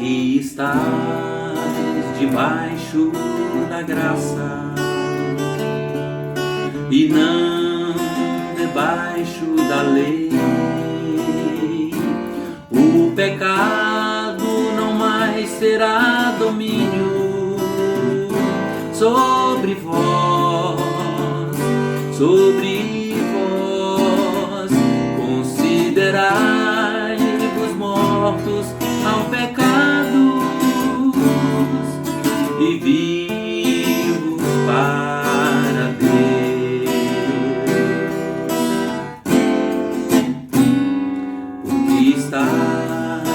que estás debaixo da graça e não debaixo da lei. O pecado não mais terá domínio sobre vós, considerai-vos mortos ao pecado e vivos para Deus, porque estás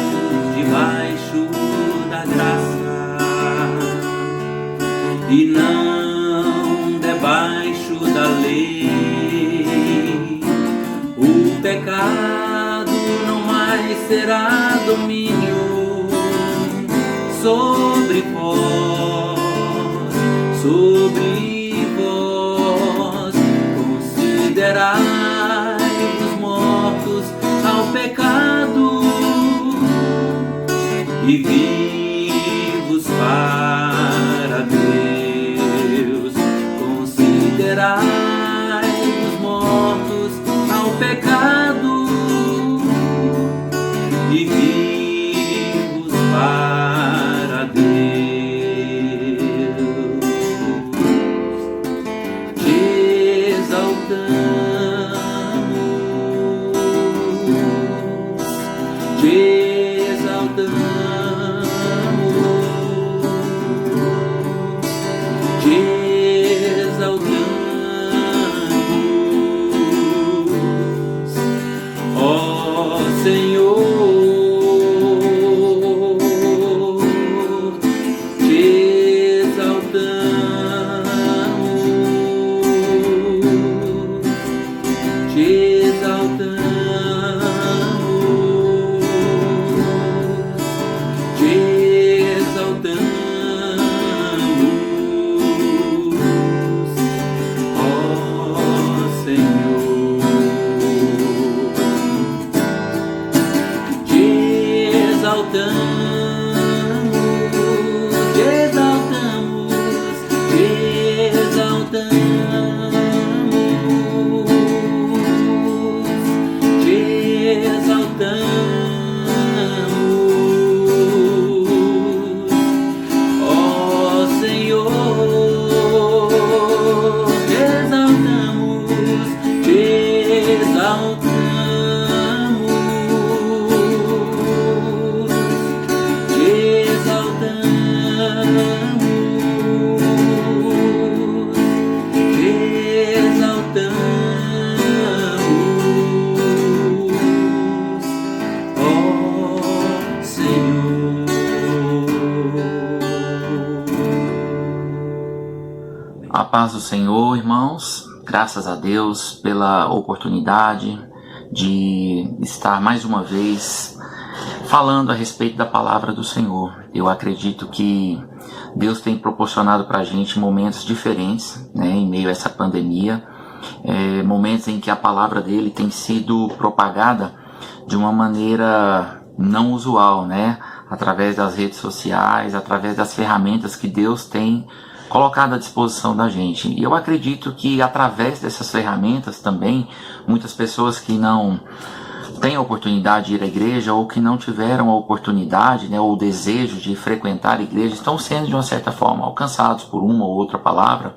debaixo da graça e não debaixo da lei. O pecado não mais terá domínio sobre vós, considerai-vos mortos ao pecado e vivos para Deus. Considerai-vos mortos ao pecado e vivos para Deus. Te exaltamos, te exaltamos, te exaltamos, ó Senhor, te exaltamos, te exaltamos, te exaltamos, ó Senhor, te exaltamos, te exaltamos, te exaltamos, te exaltamos, ó Senhor, te exaltamos, te exaltamos, te exaltamos, te exaltamos, ó Senhor. A paz do Senhor, irmãos, graças a Deus pela oportunidade de estar mais uma vez falando a respeito da palavra do Senhor. Eu acredito que Deus tem proporcionado para a gente momentos diferentes, né, em meio a essa pandemia, momentos em que a palavra dele tem sido propagada de uma maneira não usual, né, através das redes sociais, através das ferramentas que Deus tem colocado à disposição da gente. E eu acredito que através dessas ferramentas também, muitas pessoas que não têm a oportunidade de ir à igreja ou que não tiveram a oportunidade, né, ou o desejo de frequentar a igreja, estão sendo de uma certa forma alcançados por uma ou outra palavra.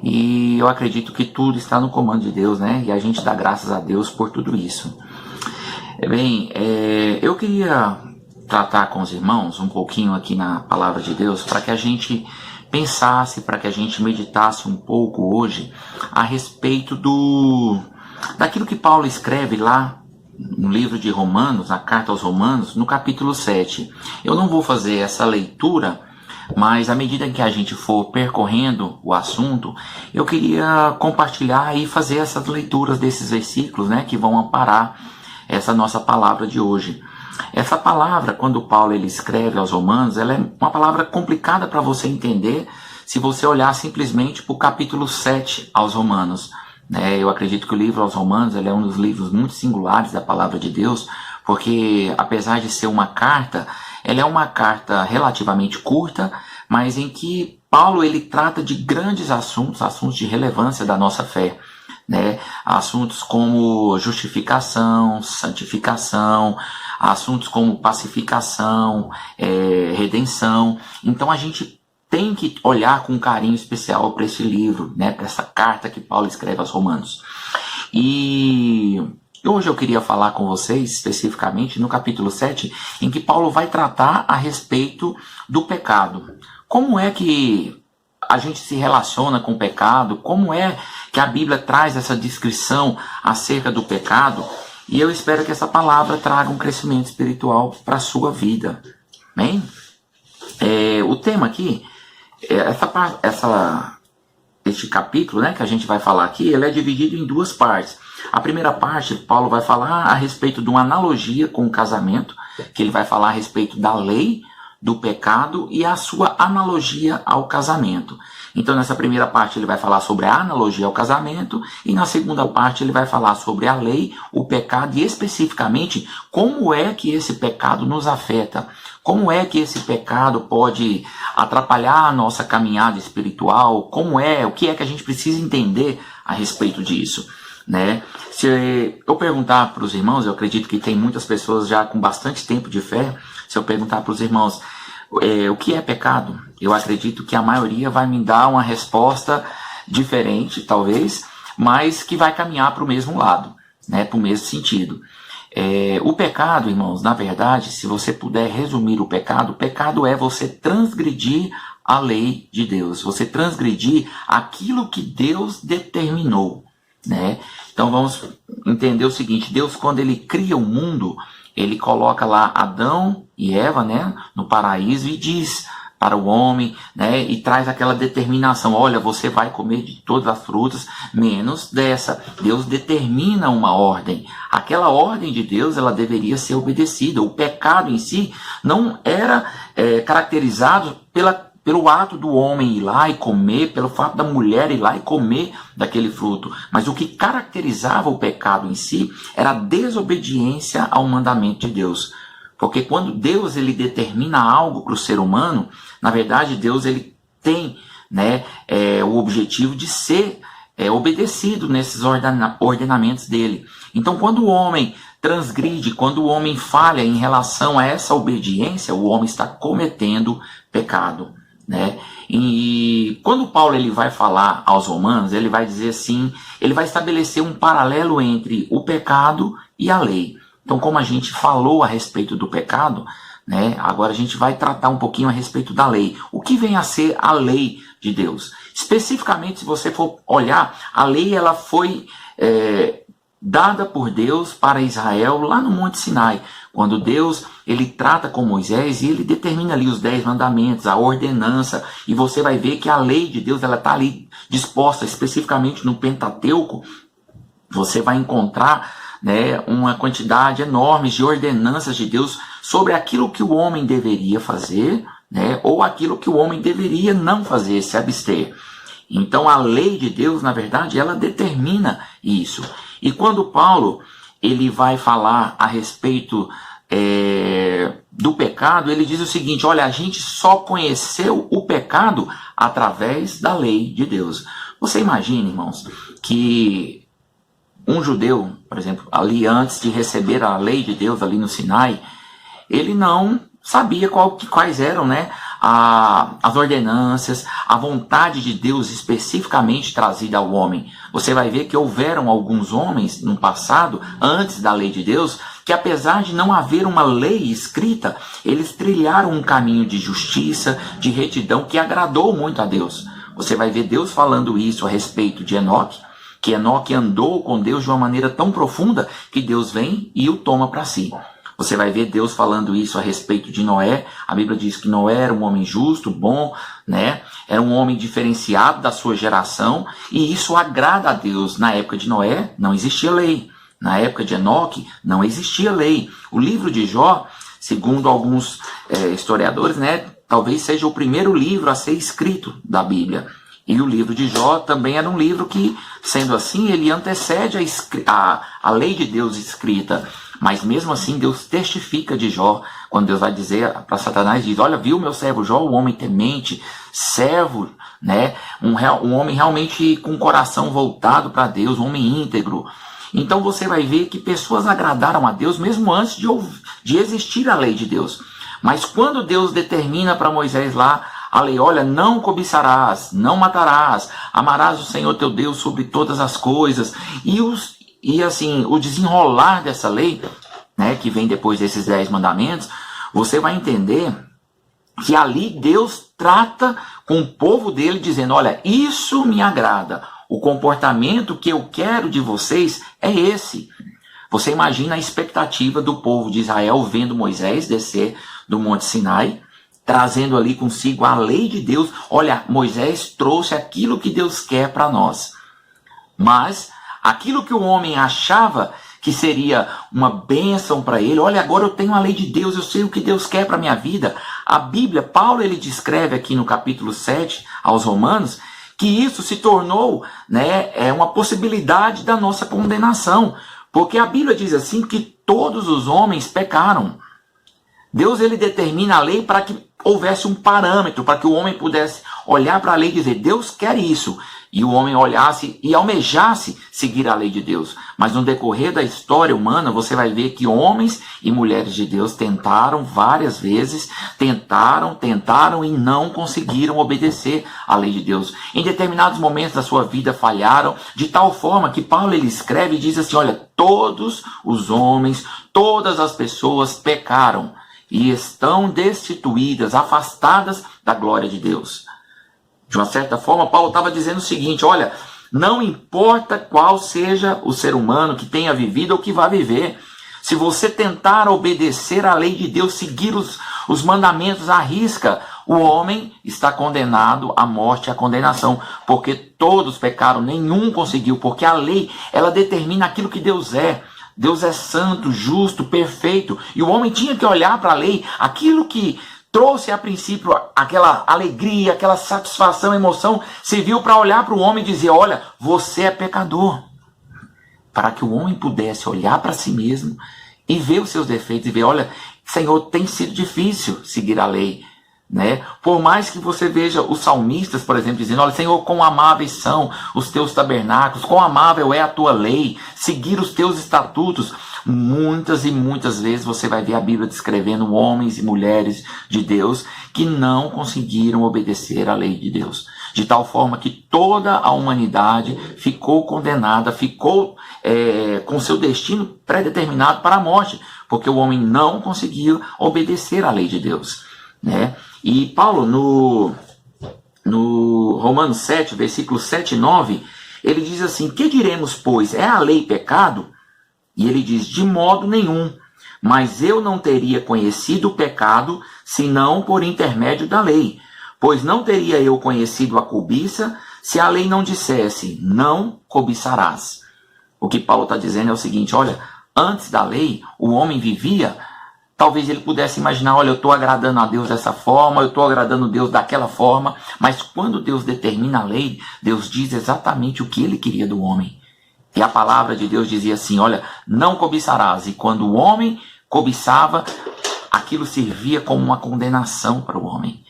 E eu acredito que tudo está no comando de Deus, né? E a gente dá graças a Deus por tudo isso. Bem, eu queria tratar com os irmãos um pouquinho aqui na palavra de Deus para que a gente pensasse, para que a gente meditasse um pouco hoje a respeito daquilo que Paulo escreve lá no livro de Romanos, na carta aos Romanos, no capítulo 7. Eu não vou fazer essa leitura, mas à medida que a gente for percorrendo o assunto, eu queria compartilhar e fazer essas leituras desses versículos, né, que vão amparar essa nossa palavra de hoje. Essa palavra, quando Paulo ele escreve aos Romanos, ela é uma palavra complicada para você entender se você olhar simplesmente para o capítulo 7 aos Romanos. Eu acredito que o livro aos Romanos ele é um dos livros muito singulares da palavra de Deus, porque apesar de ser uma carta, ela é uma carta relativamente curta, mas em que Paulo ele trata de grandes assuntos de relevância da nossa fé, né? Assuntos como justificação, santificação, assuntos como pacificação, redenção. Então a gente tem que olhar com carinho especial para esse livro, né? Para essa carta que Paulo escreve aos Romanos. E hoje eu queria falar com vocês especificamente no capítulo 7, em que Paulo vai tratar a respeito do pecado. Como é que a gente se relaciona com o pecado? Como é que a Bíblia traz essa descrição acerca do pecado? E eu espero que essa palavra traga um crescimento espiritual para a sua vida. Amém? O tema aqui, este capítulo, né, que a gente vai falar aqui, ele é dividido em duas partes. A primeira parte, Paulo vai falar a respeito de uma analogia com o casamento, que ele vai falar a respeito da lei, do pecado e a sua analogia ao casamento. Então nessa primeira parte ele vai falar sobre a analogia ao casamento e na segunda parte ele vai falar sobre a lei, o pecado e especificamente como é que esse pecado nos afeta. Como é que esse pecado pode atrapalhar a nossa caminhada espiritual? O que é que a gente precisa entender a respeito disso, né? Se eu perguntar para os irmãos, eu acredito que tem muitas pessoas já com bastante tempo de fé, se eu perguntar para os irmãos o que é pecado, eu acredito que a maioria vai me dar uma resposta diferente, talvez, mas que vai caminhar para o mesmo lado, né? Para o mesmo sentido. O pecado, irmãos, na verdade, se você puder resumir o pecado é você transgredir a lei de Deus, você transgredir aquilo que Deus determinou, né? Então vamos entender o seguinte: Deus, quando ele cria o mundo, ele coloca lá Adão e Eva, né, no paraíso e diz para o homem, né, e traz aquela determinação: olha, você vai comer de todas as frutas, menos dessa. Deus determina uma ordem. Aquela ordem de Deus, ela deveria ser obedecida. O pecado em si não era caracterizado pelo ato do homem ir lá e comer, pelo fato da mulher ir lá e comer daquele fruto. Mas o que caracterizava o pecado em si era a desobediência ao mandamento de Deus. Porque quando Deus ele determina algo para o ser humano, na verdade Deus ele tem, né, o objetivo de ser obedecido nesses ordenamentos dele. Então quando o homem transgride, quando o homem falha em relação a essa obediência, o homem está cometendo pecado, né? E quando Paulo ele vai falar aos Romanos, ele vai dizer assim, ele vai estabelecer um paralelo entre o pecado e a lei. Então, como a gente falou a respeito do pecado, né, agora a gente vai tratar um pouquinho a respeito da lei. O que vem a ser a lei de Deus? Especificamente, se você for olhar, a lei ela foi dada por Deus para Israel lá no Monte Sinai, quando Deus ele trata com Moisés e ele determina ali os 10 mandamentos, a ordenança, e você vai ver que a lei de Deus ela está ali disposta especificamente no Pentateuco. Você vai encontrar, né, uma quantidade enorme de ordenanças de Deus sobre aquilo que o homem deveria fazer, né, ou aquilo que o homem deveria não fazer, se abster. Então a lei de Deus, na verdade, ela determina isso. E quando Paulo ele vai falar a respeito do pecado, ele diz o seguinte: olha, a gente só conheceu o pecado através da lei de Deus. Você imagina, irmãos, que um judeu, por exemplo, ali antes de receber a lei de Deus ali no Sinai, ele não sabia quais eram, né, as ordenanças, a vontade de Deus especificamente trazida ao homem. Você vai ver que houveram alguns homens no passado, antes da lei de Deus, que apesar de não haver uma lei escrita, eles trilharam um caminho de justiça, de retidão, que agradou muito a Deus. Você vai ver Deus falando isso a respeito de Enoque, que Enoque andou com Deus de uma maneira tão profunda que Deus vem e o toma para si. Você vai ver Deus falando isso a respeito de Noé. A Bíblia diz que Noé era um homem justo, bom, né? Era um homem diferenciado da sua geração, e isso agrada a Deus. Na época de Noé não existia lei. Na época de Enoque não existia lei. O livro de Jó, segundo alguns historiadores, né, talvez seja o primeiro livro a ser escrito da Bíblia. E o livro de Jó também era um livro que, sendo assim, ele antecede a lei de Deus escrita. Mas mesmo assim, Deus testifica de Jó, quando Deus vai dizer para Satanás, diz, olha, viu meu servo Jó, o homem temente, servo, né? Um homem realmente com o coração voltado para Deus, um homem íntegro. Então você vai ver que pessoas agradaram a Deus mesmo antes de existir a lei de Deus. Mas quando Deus determina para Moisés lá a lei, olha, não cobiçarás, não matarás, amarás o Senhor teu Deus sobre todas as coisas, e assim, o desenrolar dessa lei, né, que vem depois desses 10 mandamentos, você vai entender que ali Deus trata com o povo dele dizendo, olha, isso me agrada, o comportamento que eu quero de vocês é esse. Você imagina a expectativa do povo de Israel vendo Moisés descer do Monte Sinai, trazendo ali consigo a lei de Deus. Olha, Moisés trouxe aquilo que Deus quer para nós. Mas aquilo que o homem achava que seria uma bênção para ele, olha, agora eu tenho a lei de Deus, eu sei o que Deus quer para a minha vida. A Bíblia, Paulo, ele descreve aqui no capítulo 7 aos Romanos, que isso se tornou, né, uma possibilidade da nossa condenação. Porque a Bíblia diz assim que todos os homens pecaram. Deus ele determina a lei para que houvesse um parâmetro, para que o homem pudesse olhar para a lei e dizer, Deus quer isso. E o homem olhasse e almejasse seguir a lei de Deus. Mas no decorrer da história humana, você vai ver que homens e mulheres de Deus tentaram várias vezes, tentaram e não conseguiram obedecer à lei de Deus. Em determinados momentos da sua vida falharam, de tal forma que Paulo ele escreve e diz assim, olha, todos os homens, todas as pessoas pecaram e estão destituídas, afastadas da glória de Deus. De uma certa forma, Paulo estava dizendo o seguinte, olha, não importa qual seja o ser humano que tenha vivido ou que vá viver, se você tentar obedecer à lei de Deus, seguir os mandamentos à risca, o homem está condenado à morte e à condenação, porque todos pecaram, nenhum conseguiu, porque a lei, ela determina aquilo que Deus é. Deus é santo, justo, perfeito, e o homem tinha que olhar para a lei, aquilo que trouxe a princípio aquela alegria, aquela satisfação, emoção, serviu para olhar para o homem e dizer, olha, você é pecador. Para que o homem pudesse olhar para si mesmo e ver os seus defeitos e ver, olha, Senhor, tem sido difícil seguir a lei. Né? Por mais que você veja os salmistas, por exemplo, dizendo, olha, Senhor, quão amáveis são os teus tabernáculos, quão amável é a tua lei, seguir os teus estatutos. Muitas e muitas vezes você vai ver a Bíblia descrevendo homens e mulheres de Deus que não conseguiram obedecer à lei de Deus. De tal forma que toda a humanidade ficou condenada, ficou com seu destino predeterminado para a morte, porque o homem não conseguiu obedecer à lei de Deus. Né? E Paulo, no Romanos 7, versículos 7 e 9, ele diz assim, que diremos, pois, é a lei pecado? E ele diz, de modo nenhum, mas eu não teria conhecido o pecado, senão por intermédio da lei. Pois não teria eu conhecido a cobiça, se a lei não dissesse, não cobiçarás. O que Paulo está dizendo é o seguinte, olha, antes da lei, o homem vivia, talvez ele pudesse imaginar, olha, eu estou agradando a Deus dessa forma, eu estou agradando a Deus daquela forma, mas quando Deus determina a lei, Deus diz exatamente o que ele queria do homem. E a palavra de Deus dizia assim, olha, não cobiçarás. E quando o homem cobiçava, aquilo servia como uma condenação para o homem.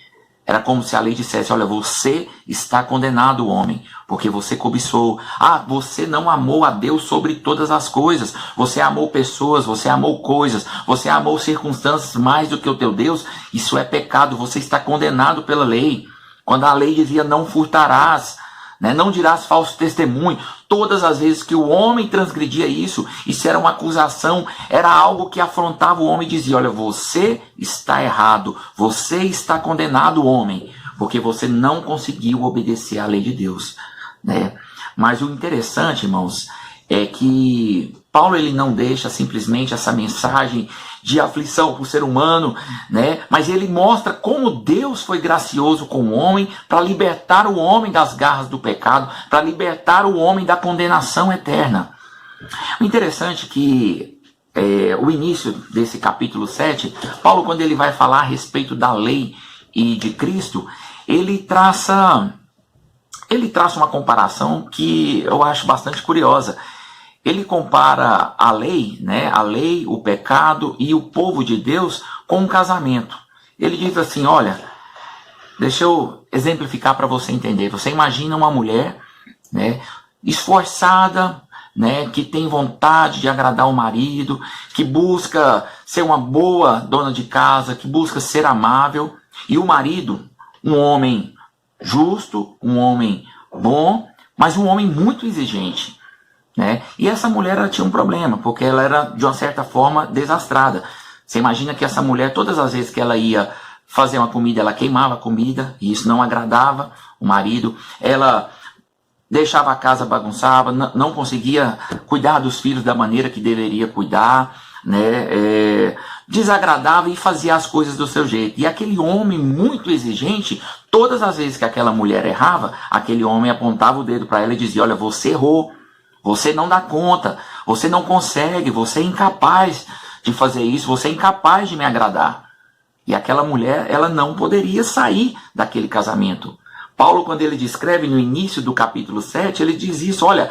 Era como se a lei dissesse, olha, você está condenado, homem, porque você cobiçou. Ah, você não amou a Deus sobre todas as coisas. Você amou pessoas, você amou coisas, você amou circunstâncias mais do que o teu Deus. Isso é pecado, você está condenado pela lei. Quando a lei dizia, não furtarás, né, não dirás falso testemunho. Todas as vezes que o homem transgredia isso era uma acusação, era algo que afrontava o homem e dizia, olha, você está errado, você está condenado, homem, porque você não conseguiu obedecer à lei de Deus. Né? Mas o interessante, irmãos, é que Paulo ele não deixa simplesmente essa mensagem de aflição para o ser humano, né? Mas ele mostra como Deus foi gracioso com o homem para libertar o homem das garras do pecado, para libertar o homem da condenação eterna. O interessante é que o início desse capítulo 7, Paulo, quando ele vai falar a respeito da lei e de Cristo, ele traça ele traça uma comparação que eu acho bastante curiosa. Ele compara a lei, né, a lei, o pecado e o povo de Deus com um casamento. Ele diz assim, olha, deixa eu exemplificar para você entender. Você imagina uma mulher, né, esforçada, né, que tem vontade de agradar o marido, que busca ser uma boa dona de casa, que busca ser amável, e o marido, um homem justo, um homem bom, mas um homem muito exigente, né? E essa mulher ela tinha um problema, porque ela era de uma certa forma desastrada. Você imagina que essa mulher, todas as vezes que ela ia fazer uma comida, ela queimava a comida, e isso não agradava o marido. Ela deixava a casa bagunçada, não conseguia cuidar dos filhos da maneira que deveria cuidar, né? Desagradava e fazia as coisas do seu jeito. E aquele homem muito exigente, todas as vezes que aquela mulher errava, aquele homem apontava o dedo para ela e dizia, olha, você errou, você não dá conta, você não consegue, você é incapaz de fazer isso, você é incapaz de me agradar. E aquela mulher, ela não poderia sair daquele casamento. Paulo, quando ele descreve no início do capítulo 7, ele diz isso, olha,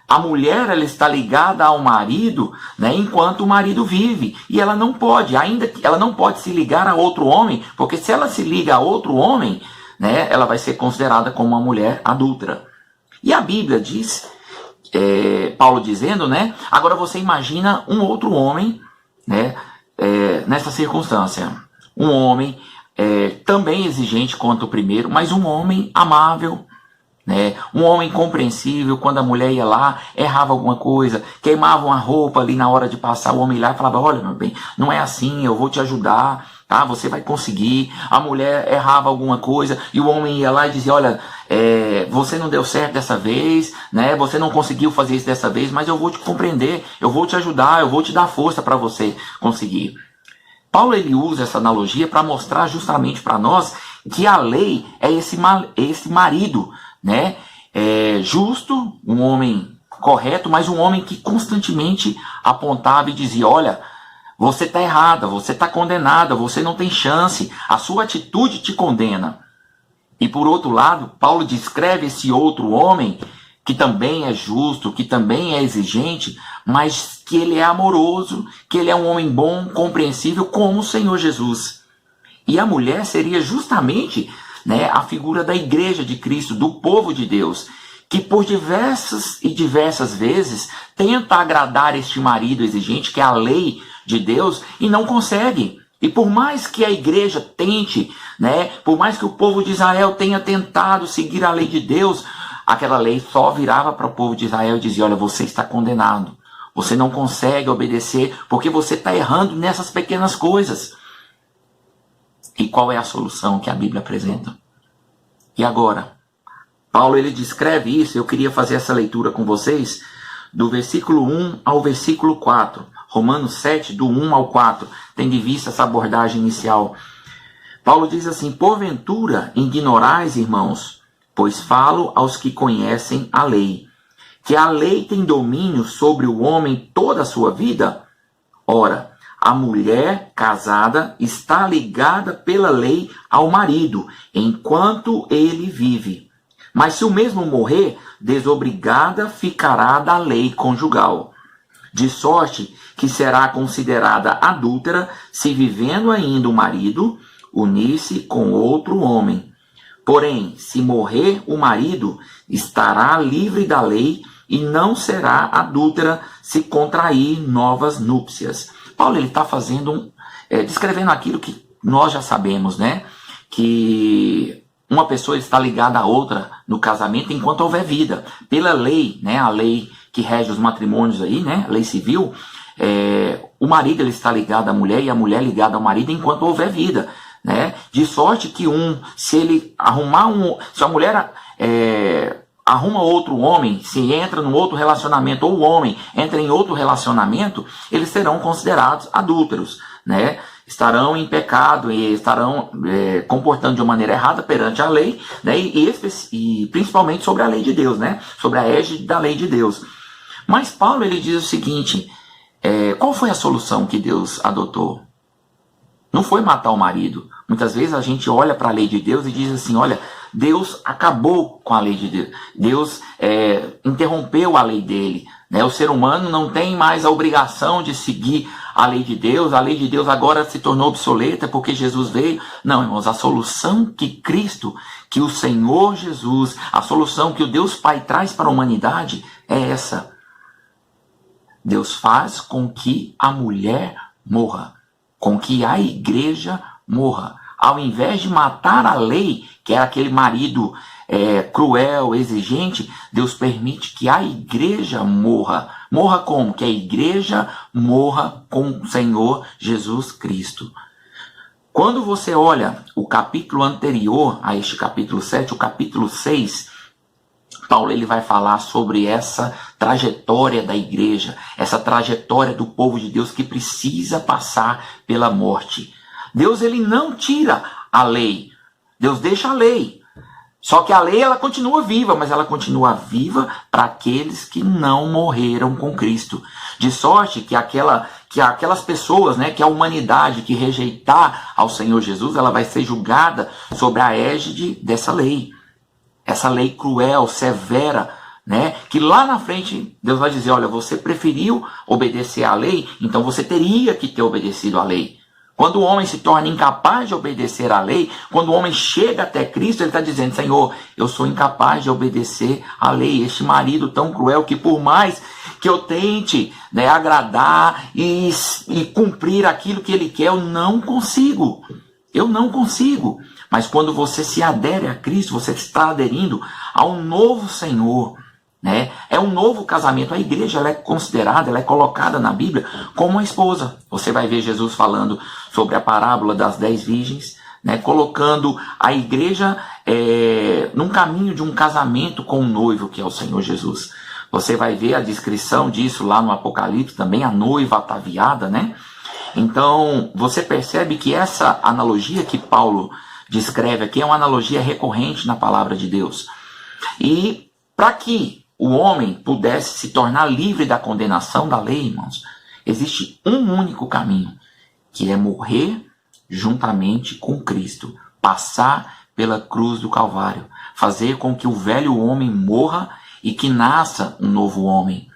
a mulher ela está ligada ao marido, né, enquanto o marido vive. E ela não pode, ainda que ela não pode se ligar a outro homem, porque se ela se liga a outro homem, né, ela vai ser considerada como uma mulher adúltera. E a Bíblia diz, Paulo dizendo, né, agora você imagina um outro homem, né, nessa circunstância. Um homem também exigente quanto o primeiro, mas um homem amável, né? Um homem compreensível. Quando a mulher ia lá, errava alguma coisa, queimava uma roupa ali na hora de passar, o homem lá e falava, olha meu bem, não é assim, eu vou te ajudar, tá? Você vai conseguir. A mulher errava alguma coisa e o homem ia lá e dizia, olha, você não deu certo dessa vez, né? Você não conseguiu fazer isso dessa vez, mas eu vou te compreender, eu vou te ajudar, eu vou te dar força para você conseguir. Paulo ele usa essa analogia para mostrar justamente para nós que a lei é esse marido, né? Justo, um homem correto, mas um homem que constantemente apontava e dizia, olha, você está errada, você está condenada, você não tem chance, a sua atitude te condena. E por outro lado, Paulo descreve esse outro homem que também é justo, que também é exigente, mas que ele é amoroso, que ele é um homem bom, compreensível, como o Senhor Jesus. E a mulher seria justamente, né, a figura da igreja de Cristo, do povo de Deus, que por diversas vezes tenta agradar este marido exigente, que é a lei de Deus, e não consegue. E por mais que a igreja tente, né, por mais que o povo de Israel tenha tentado seguir a lei de Deus, aquela lei só virava para o povo de Israel e dizia, olha, você está condenado. Você não consegue obedecer porque você está errando nessas pequenas coisas. E qual é a solução que a Bíblia apresenta? E agora? Paulo ele descreve isso, eu queria fazer essa leitura com vocês, do versículo 1 ao versículo 4. Romanos 7, do 1 ao 4, tendo em vista essa abordagem inicial. Paulo diz assim, porventura ignorais, irmãos, pois falo aos que conhecem a lei, que a lei tem domínio sobre o homem toda a sua vida? Ora, a mulher casada está ligada pela lei ao marido, enquanto ele vive. Mas se o mesmo morrer, desobrigada ficará da lei conjugal. De sorte que será considerada adúltera se vivendo ainda o marido, unir-se com outro homem. Porém, se morrer o marido, estará livre da lei e não será adúltera se contrair novas núpcias. Paulo está descrevendo aquilo que nós já sabemos, né? Que uma pessoa está ligada à outra no casamento enquanto houver vida. Pela lei, né? A lei que rege os matrimônios aí, né? A lei civil, o marido ele está ligado à mulher e a mulher ligada ao marido enquanto houver vida. Né? De sorte que se a mulher arruma outro homem, se entra num outro relacionamento, ou o homem entra em outro relacionamento, eles serão considerados adúlteros, né? Estarão em pecado e estarão comportando de uma maneira errada perante a lei, né? E principalmente sobre a lei de Deus, né? Sobre a égide da lei de Deus. Mas Paulo ele diz o seguinte, qual foi a solução que Deus adotou? não foi matar o marido. Muitas vezes a gente olha para a lei de Deus e diz assim, olha, Deus acabou com a lei de Deus. Deus interrompeu a lei dele. Né? O ser humano não tem mais a obrigação de seguir a lei de Deus. A lei de Deus agora se tornou obsoleta porque Jesus veio. Não, irmãos, a solução que Cristo, que o Senhor Jesus, a solução que o Deus Pai traz para a humanidade é essa. Deus faz com que a mulher morra, com que a igreja morra. Ao invés de matar a lei, que é aquele marido cruel, exigente, Deus permite que a igreja morra. Morra como? Que a igreja morra com o Senhor Jesus Cristo. Quando você olha o capítulo anterior a este capítulo 7, o capítulo 6, Paulo ele vai falar sobre essa trajetória da igreja, essa trajetória do povo de Deus que precisa passar pela morte. Deus ele não tira a lei, Deus deixa a lei. Só que a lei ela continua viva, mas ela continua viva para aqueles que não morreram com Cristo. De sorte que aquelas pessoas, né, que a humanidade que rejeitar ao Senhor Jesus, ela vai ser julgada sobre a égide dessa lei. Essa lei cruel, severa, né? Que lá na frente Deus vai dizer, olha, você preferiu obedecer à lei, então você teria que ter obedecido à lei. Quando o homem se torna incapaz de obedecer à lei, quando o homem chega até Cristo, ele está dizendo, Senhor, eu sou incapaz de obedecer à lei. Este marido tão cruel que por mais que eu tente, né, agradar e cumprir aquilo que ele quer, eu não consigo. Eu não consigo. Mas quando você se adere a Cristo, você está aderindo a um novo Senhor, né? É um novo casamento. A igreja ela é considerada, ela é colocada na Bíblia como uma esposa. Você vai ver Jesus falando sobre a parábola das 10 virgens, né? Colocando a igreja num caminho de um casamento com o noivo, que é o Senhor Jesus. Você vai ver a descrição disso lá no Apocalipse também, a noiva ataviada, né? Então, você percebe que essa analogia que Paulo descreve aqui é uma analogia recorrente na palavra de Deus. E para que o homem pudesse se tornar livre da condenação da lei, irmãos, existe um único caminho, que é morrer juntamente com Cristo, passar pela cruz do Calvário, fazer com que o velho homem morra e que nasça um novo homem.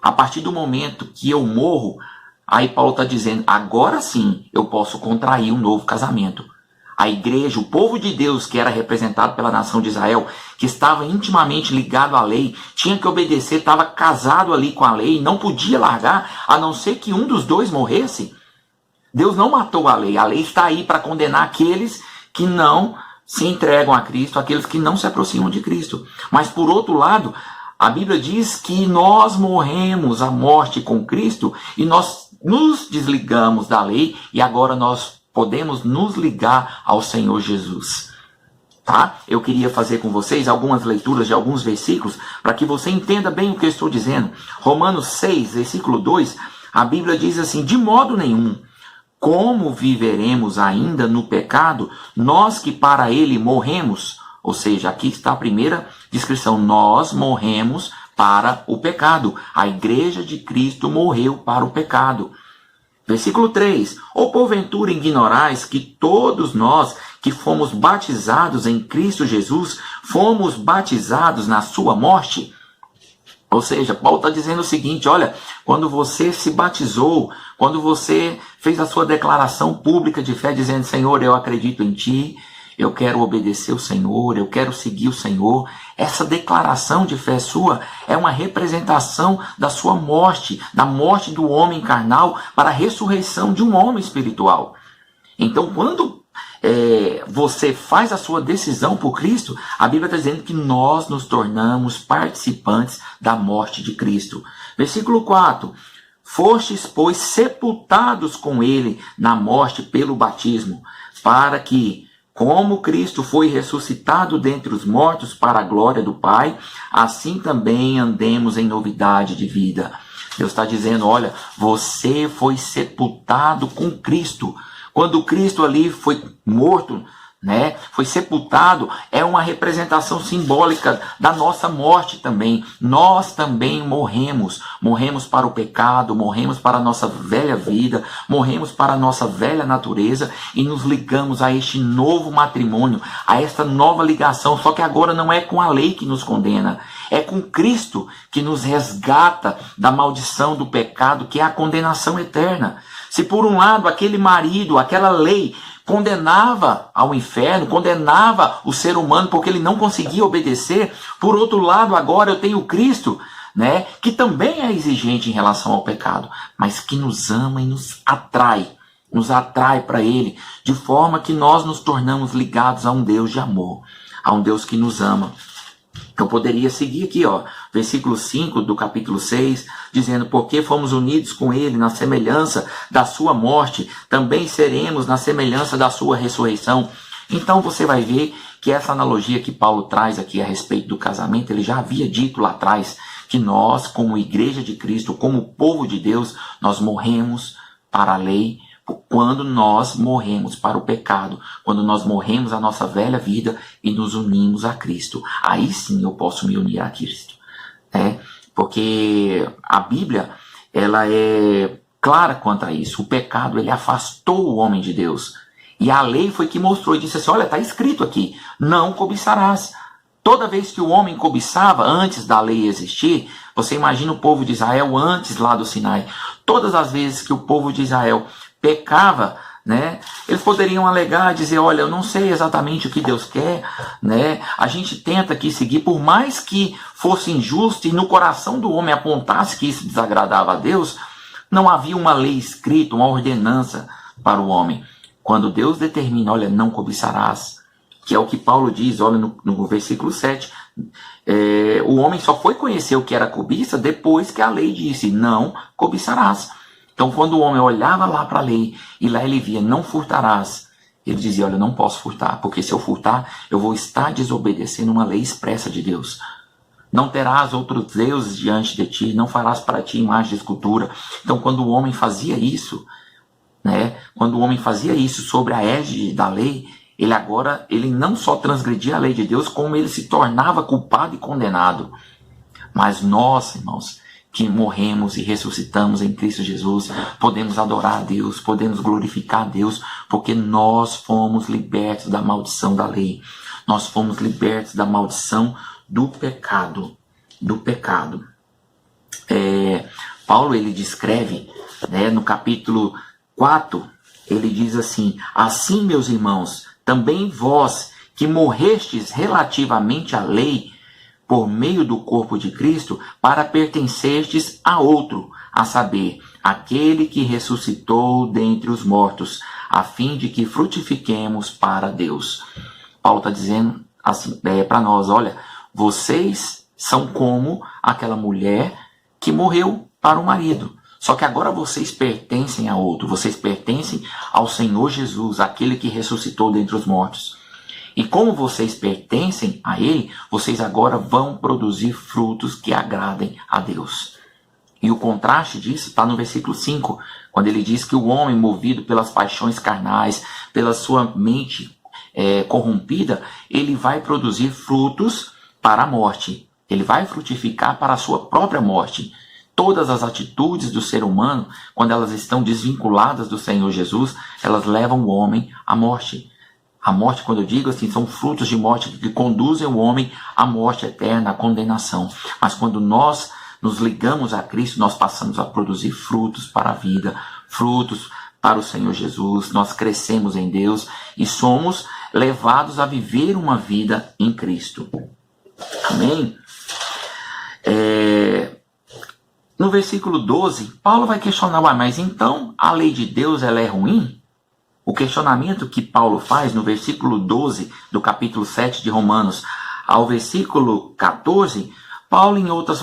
A partir do momento que eu morro, aí Paulo está dizendo, agora sim eu posso contrair um novo casamento. A igreja, o povo de Deus, que era representado pela nação de Israel, que estava intimamente ligado à lei, tinha que obedecer, estava casado ali com a lei, não podia largar, a não ser que um dos dois morresse. Deus não matou a lei está aí para condenar aqueles que não se entregam a Cristo, aqueles que não se aproximam de Cristo. Mas por outro lado, a Bíblia diz que nós morremos a morte com Cristo e nós nos desligamos da lei e agora nós podemos nos ligar ao Senhor Jesus. Tá? Eu queria fazer com vocês algumas leituras de alguns versículos para que você entenda bem o que eu estou dizendo. Romanos 6, versículo 2, a Bíblia diz assim, de modo nenhum, como viveremos ainda no pecado, nós que para ele morremos? Ou seja, aqui está a primeira descrição, nós morremos para o pecado. A igreja de Cristo morreu para o pecado. Versículo 3, ou porventura ignorais que todos nós que fomos batizados em Cristo Jesus, fomos batizados na sua morte? Ou seja, Paulo está dizendo o seguinte, olha, quando você se batizou, quando você fez a sua declaração pública de fé, dizendo, Senhor, eu acredito em Ti, eu quero obedecer o Senhor, eu quero seguir o Senhor. Essa declaração de fé sua é uma representação da sua morte, da morte do homem carnal para a ressurreição de um homem espiritual. Então, quando você faz a sua decisão por Cristo, a Bíblia está dizendo que nós nos tornamos participantes da morte de Cristo. Versículo 4, fostes, pois, sepultados com Ele na morte pelo batismo, para que, como Cristo foi ressuscitado dentre os mortos para a glória do Pai, assim também andemos em novidade de vida. Deus está dizendo, olha, você foi sepultado com Cristo. Quando Cristo ali foi morto né? Foi sepultado, é uma representação simbólica da nossa morte também. Nós também morremos para o pecado, morremos para a nossa velha vida, morremos para a nossa velha natureza e nos ligamos a este novo matrimônio, a esta nova ligação, só que agora não é com a lei que nos condena, é com Cristo que nos resgata da maldição do pecado, que é a condenação eterna. Se por um lado aquele marido, aquela lei condenava ao inferno, condenava o ser humano porque ele não conseguia obedecer, por outro lado agora eu tenho Cristo, né, que também é exigente em relação ao pecado, mas que nos ama e nos atrai para Ele, de forma que nós nos tornamos ligados a um Deus de amor, a um Deus que nos ama. Eu poderia seguir aqui, versículo 5 do capítulo 6, dizendo: porque fomos unidos com Ele na semelhança da sua morte, também seremos na semelhança da sua ressurreição. Então você vai ver que essa analogia que Paulo traz aqui a respeito do casamento, ele já havia dito lá atrás, que nós, como igreja de Cristo, como povo de Deus, nós morremos para a lei, quando nós morremos para o pecado, quando nós morremos a nossa velha vida e nos unimos a Cristo. Aí sim eu posso me unir a Cristo, né? Porque a Bíblia, ela é clara quanto a isso. O pecado, ele afastou o homem de Deus. E a lei foi que mostrou e disse assim: olha, está escrito aqui, não cobiçarás. Toda vez que o homem cobiçava, antes da lei existir, você imagina o povo de Israel antes lá do Sinai. Todas as vezes que o povo de Israel pecava, né, eles poderiam alegar, dizer: olha, eu não sei exatamente o que Deus quer, né, a gente tenta aqui seguir, por mais que fosse injusto e no coração do homem apontasse que isso desagradava a Deus, não havia uma lei escrita, uma ordenança para o homem. Quando Deus determina: olha, não cobiçarás, que é o que Paulo diz, olha no versículo 7, o homem só foi conhecer o que era cobiça depois que a lei disse: não cobiçarás. Então, quando o homem olhava lá para a lei e lá ele via: não furtarás, ele dizia: olha, eu não posso furtar, porque se eu furtar, eu vou estar desobedecendo uma lei expressa de Deus. Não terás outros deuses diante de ti, não farás para ti imagem de escultura. Então, quando o homem fazia isso, né, quando o homem fazia isso sobre a égide da lei, ele não só transgredia a lei de Deus, como ele se tornava culpado e condenado. Mas nós, irmãos, que morremos e ressuscitamos em Cristo Jesus, podemos adorar a Deus, podemos glorificar a Deus, porque nós fomos libertos da maldição da lei. Nós fomos libertos da maldição do pecado. Paulo, ele descreve, né, no capítulo 4, ele diz assim: assim, meus irmãos, também vós que morrestes relativamente à lei, por meio do corpo de Cristo, para pertencerdes a outro, a saber, aquele que ressuscitou dentre os mortos, a fim de que frutifiquemos para Deus. Paulo está dizendo assim, para nós: olha, vocês são como aquela mulher que morreu para o marido. Só que agora vocês pertencem a outro, vocês pertencem ao Senhor Jesus, aquele que ressuscitou dentre os mortos. E como vocês pertencem a Ele, vocês agora vão produzir frutos que agradem a Deus. E o contraste disso está no versículo 5, quando ele diz que o homem, movido pelas paixões carnais, pela sua mente corrompida, ele vai produzir frutos para a morte. Ele vai frutificar para a sua própria morte. Todas as atitudes do ser humano, quando elas estão desvinculadas do Senhor Jesus, elas levam o homem à morte. A morte, quando eu digo assim, são frutos de morte que conduzem o homem à morte eterna, à condenação. Mas quando nós nos ligamos a Cristo, nós passamos a produzir frutos para a vida, frutos para o Senhor Jesus. Nós crescemos em Deus e somos levados a viver uma vida em Cristo. Amém? No versículo 12, Paulo vai questionar: mas então a lei de Deus, ela é ruim? O questionamento que Paulo faz no versículo 12 do capítulo 7 de Romanos ao versículo 14, Paulo,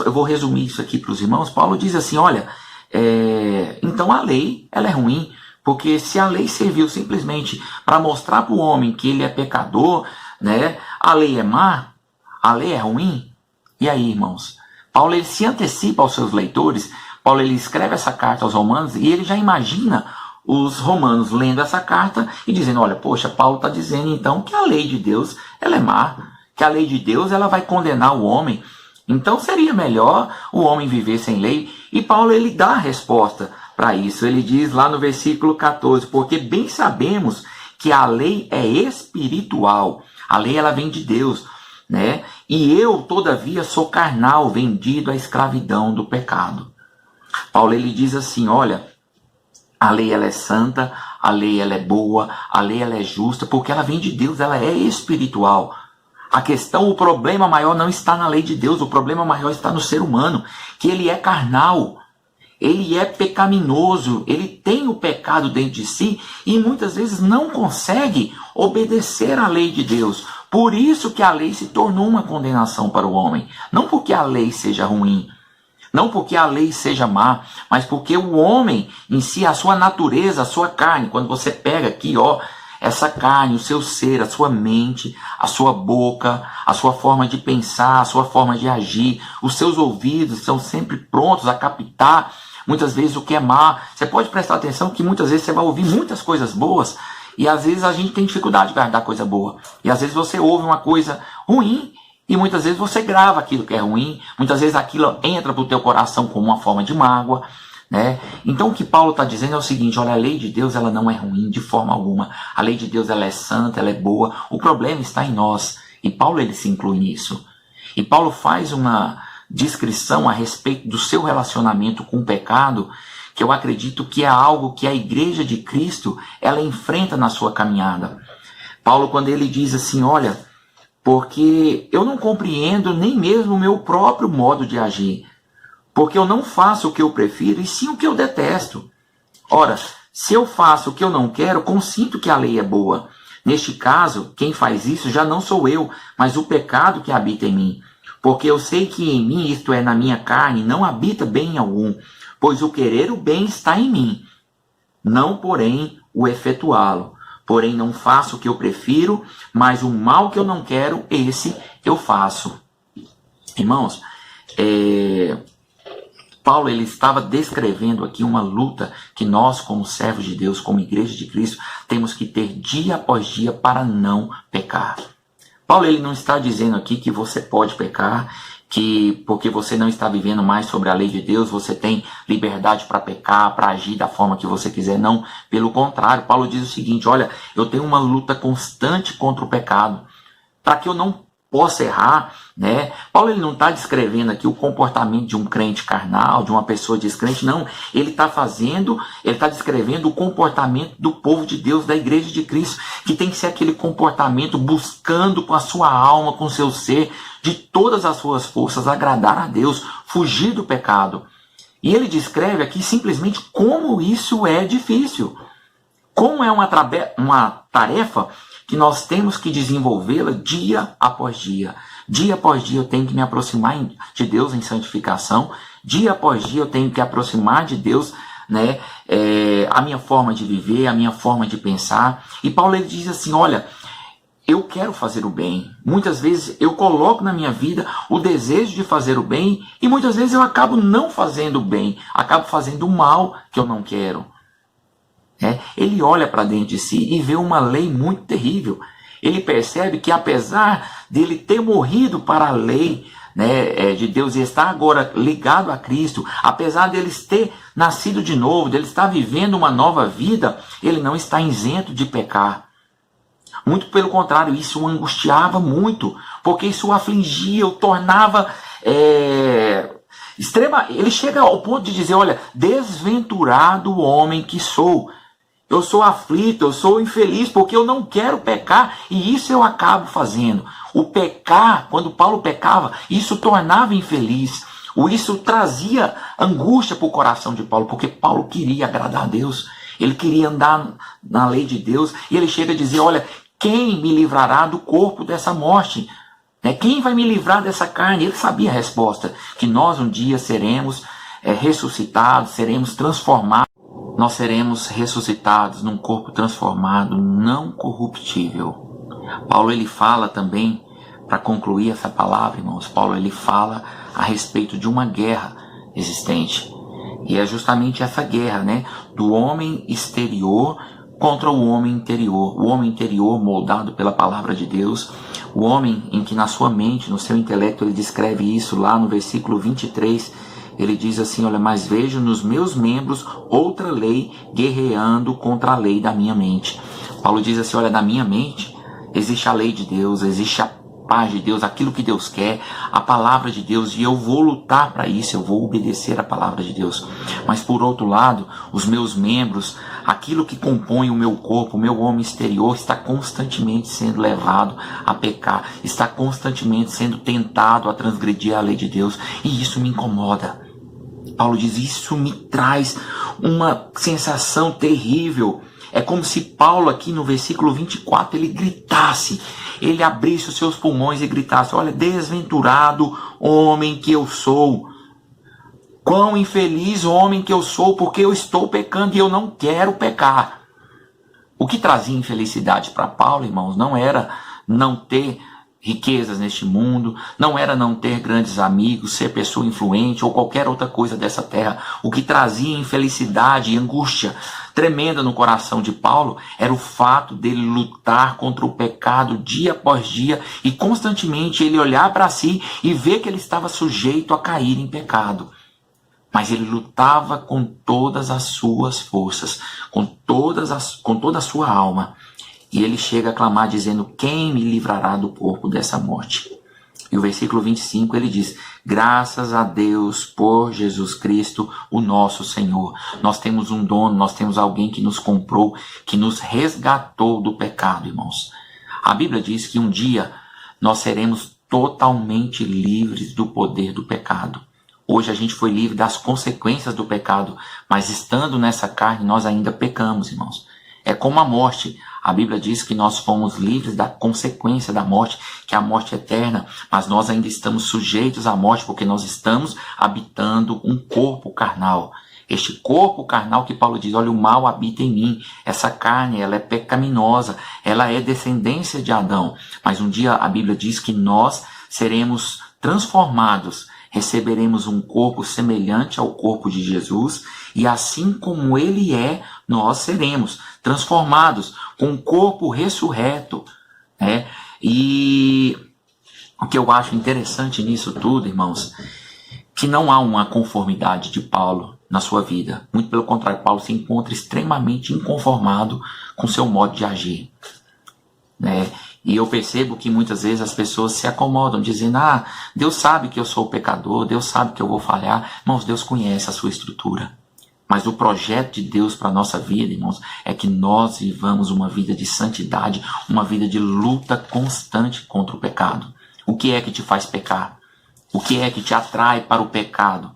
eu vou resumir isso aqui para os irmãos, Paulo diz assim: olha, então a lei, ela é ruim, porque se a lei serviu simplesmente para mostrar para o homem que ele é pecador, né, a lei é má, a lei é ruim. E aí, irmãos, Paulo, ele se antecipa aos seus leitores. Paulo, ele escreve essa carta aos Romanos e ele já imagina os romanos lendo essa carta e dizendo, olha, poxa, Paulo está dizendo então que a lei de Deus ela é má, que a lei de Deus ela vai condenar o homem. Então seria melhor o homem viver sem lei. E Paulo ele dá a resposta para isso. Ele diz lá no versículo 14, porque bem sabemos que a lei é espiritual. A lei ela vem de Deus, né? E eu, todavia, sou carnal, vendido à escravidão do pecado. Paulo ele diz assim, olha, a lei ela é santa, a lei ela é boa, a lei ela é justa, porque ela vem de Deus, ela é espiritual. A questão, o problema maior não está na lei de Deus, o problema maior está no ser humano, que ele é carnal, ele é pecaminoso, ele tem o pecado dentro de si e muitas vezes não consegue obedecer à lei de Deus. Por isso que a lei se tornou uma condenação para o homem. Não porque a lei seja ruim, não porque a lei seja má, mas porque o homem em si, a sua natureza, a sua carne, quando você pega aqui, ó, essa carne, o seu ser, a sua mente, a sua boca, a sua forma de pensar, a sua forma de agir, os seus ouvidos estão sempre prontos a captar muitas vezes o que é má. Você pode prestar atenção que muitas vezes você vai ouvir muitas coisas boas e às vezes a gente tem dificuldade de guardar coisa boa. E às vezes você ouve uma coisa ruim e muitas vezes você grava aquilo que é ruim, muitas vezes aquilo entra para o teu coração como uma forma de mágoa, né? Então o que Paulo está dizendo é o seguinte, olha, a lei de Deus ela não é ruim de forma alguma, a lei de Deus ela é santa, ela é boa, o problema está em nós, e Paulo ele se inclui nisso, e Paulo faz uma descrição a respeito do seu relacionamento com o pecado, que eu acredito que é algo que a igreja de Cristo ela enfrenta na sua caminhada. Paulo quando ele diz assim, olha, porque eu não compreendo nem mesmo o meu próprio modo de agir, porque eu não faço o que eu prefiro, e sim o que eu detesto. Ora, se eu faço o que eu não quero, consinto que a lei é boa. Neste caso, quem faz isso já não sou eu, mas o pecado que habita em mim. Porque eu sei que em mim, isto é, na minha carne, não habita bem algum, pois o querer o bem está em mim, não, porém, o efetuá-lo. Porém, não faço o que eu prefiro, mas o mal que eu não quero, esse eu faço. Irmãos, Paulo ele estava descrevendo aqui uma luta que nós, como servos de Deus, como igreja de Cristo, temos que ter dia após dia para não pecar. Paulo ele não está dizendo aqui que você pode pecar, que porque você não está vivendo mais sobre a lei de Deus, você tem liberdade para pecar, para agir da forma que você quiser. Não, pelo contrário, Paulo diz o seguinte, olha, eu tenho uma luta constante contra o pecado, para que eu não possa errar, né? Paulo ele não está descrevendo aqui o comportamento de um crente carnal, de uma pessoa descrente, não. Ele está descrevendo o comportamento do povo de Deus, da igreja de Cristo, que tem que ser aquele comportamento buscando com a sua alma, com o seu ser, de todas as suas forças, agradar a Deus, fugir do pecado. E ele descreve aqui simplesmente como isso é difícil, como é uma tarefa que nós temos que desenvolvê-la dia após dia. Dia após dia eu tenho que me aproximar de Deus em santificação. Dia após dia eu tenho que aproximar de Deus, né, a minha forma de viver, a minha forma de pensar. E Paulo ele diz assim, olha, eu quero fazer o bem. Muitas vezes eu coloco na minha vida o desejo de fazer o bem e muitas vezes eu acabo não fazendo o bem, acabo fazendo o mal que eu não quero. Ele olha para dentro de si e vê uma lei muito terrível. Ele percebe que apesar dele ter morrido para a lei, né, de Deus e estar agora ligado a Cristo, apesar dele ter nascido de novo, dele estar vivendo uma nova vida, ele não está isento de pecar. Muito pelo contrário, isso o angustiava muito, porque isso o afligia, o tornava ele chega ao ponto de dizer, olha, desventurado o homem que sou. Eu sou aflito, eu sou infeliz, porque eu não quero pecar, e isso eu acabo fazendo. O pecar, quando Paulo pecava, isso tornava infeliz. Isso trazia angústia para o coração de Paulo, porque Paulo queria agradar a Deus. Ele queria andar na lei de Deus, e ele chega a dizer, olha, quem me livrará do corpo dessa morte? Quem vai me livrar dessa carne? Ele sabia a resposta, que nós um dia seremos ressuscitados, seremos transformados. Nós seremos ressuscitados num corpo transformado, não corruptível. Paulo ele fala também, para concluir essa palavra, irmãos, Paulo ele fala a respeito de uma guerra existente. E é justamente essa guerra, né, do homem exterior contra o homem interior. O homem interior moldado pela palavra de Deus, o homem em que na sua mente, no seu intelecto, ele descreve isso lá no versículo 23, ele diz assim, olha, mas vejo nos meus membros outra lei guerreando contra a lei da minha mente. Paulo diz assim, olha, na minha mente existe a lei de Deus, existe a paz de Deus, aquilo que Deus quer, a palavra de Deus, e eu vou lutar para isso, eu vou obedecer a palavra de Deus. Mas por outro lado, os meus membros, aquilo que compõe o meu corpo, o meu homem exterior, está constantemente sendo levado a pecar, está constantemente sendo tentado a transgredir a lei de Deus, e isso me incomoda. Paulo diz, isso me traz uma sensação terrível. É como se Paulo aqui no versículo 24, ele gritasse, ele abrisse os seus pulmões e gritasse, olha, desventurado homem que eu sou, quão infeliz homem que eu sou, porque eu estou pecando e eu não quero pecar. O que trazia infelicidade para Paulo, irmãos, não era não ter riquezas neste mundo, não era não ter grandes amigos, ser pessoa influente ou qualquer outra coisa dessa terra. O que trazia infelicidade e angústia tremenda no coração de Paulo era o fato dele lutar contra o pecado dia após dia e constantemente ele olhar para si e ver que ele estava sujeito a cair em pecado. Mas ele lutava com todas as suas forças, com toda a sua alma. E ele chega a clamar dizendo, quem me livrará do corpo dessa morte? E o versículo 25 ele diz, graças a Deus por Jesus Cristo, o nosso Senhor. Nós temos um dono, nós temos alguém que nos comprou, que nos resgatou do pecado, irmãos. A Bíblia diz que um dia nós seremos totalmente livres do poder do pecado. Hoje a gente foi livre das consequências do pecado, mas estando nessa carne nós ainda pecamos, irmãos. É como a morte. A Bíblia diz que nós fomos livres da consequência da morte, que é a morte eterna, mas nós ainda estamos sujeitos à morte porque nós estamos habitando um corpo carnal. Este corpo carnal que Paulo diz, olha, o mal habita em mim. Essa carne, ela é pecaminosa, ela é descendência de Adão. Mas um dia a Bíblia diz que nós seremos transformados, receberemos um corpo semelhante ao corpo de Jesus, e assim como ele é, nós seremos transformados com um corpo ressurreto, né? E o que eu acho interessante nisso tudo, irmãos, que não há uma conformidade de Paulo na sua vida. Muito pelo contrário, Paulo se encontra extremamente inconformado com seu modo de agir, né? E eu percebo que muitas vezes as pessoas se acomodam, dizendo, Deus sabe que eu sou pecador, Deus sabe que eu vou falhar. Irmãos, Deus conhece a sua estrutura. Mas o projeto de Deus para a nossa vida, irmãos, é que nós vivamos uma vida de santidade, uma vida de luta constante contra o pecado. O que é que te faz pecar? O que é que te atrai para o pecado?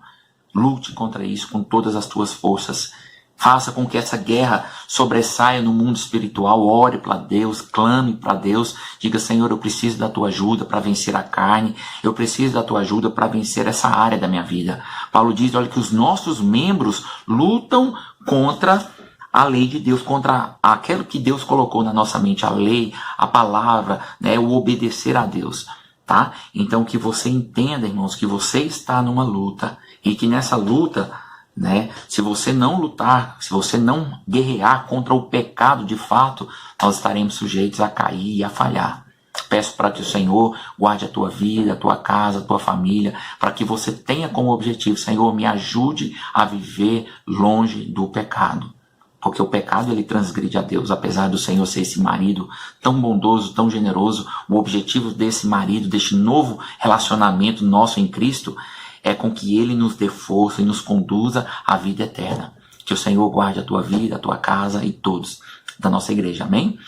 Lute contra isso com todas as tuas forças. Faça com que essa guerra sobressaia no mundo espiritual. Ore para Deus, clame para Deus. Diga, Senhor, eu preciso da tua ajuda para vencer a carne. Eu preciso da tua ajuda para vencer essa área da minha vida. Paulo diz, olha, que os nossos membros lutam contra a lei de Deus, contra aquilo que Deus colocou na nossa mente, a lei, a palavra, né, o obedecer a Deus. Tá? Então que você entenda, irmãos, que você está numa luta e que nessa luta, né, se você não lutar, se você não guerrear contra o pecado de fato, nós estaremos sujeitos a cair e a falhar. Peço para que o Senhor guarde a tua vida, a tua casa, a tua família, para que você tenha como objetivo, Senhor, me ajude a viver longe do pecado. Porque o pecado ele transgride a Deus, apesar do Senhor ser esse marido tão bondoso, tão generoso. O objetivo desse marido, deste novo relacionamento nosso em Cristo, é com que ele nos dê força e nos conduza à vida eterna. Que o Senhor guarde a tua vida, a tua casa e todos da nossa igreja. Amém?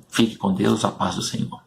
Fique com Deus, a paz do Senhor.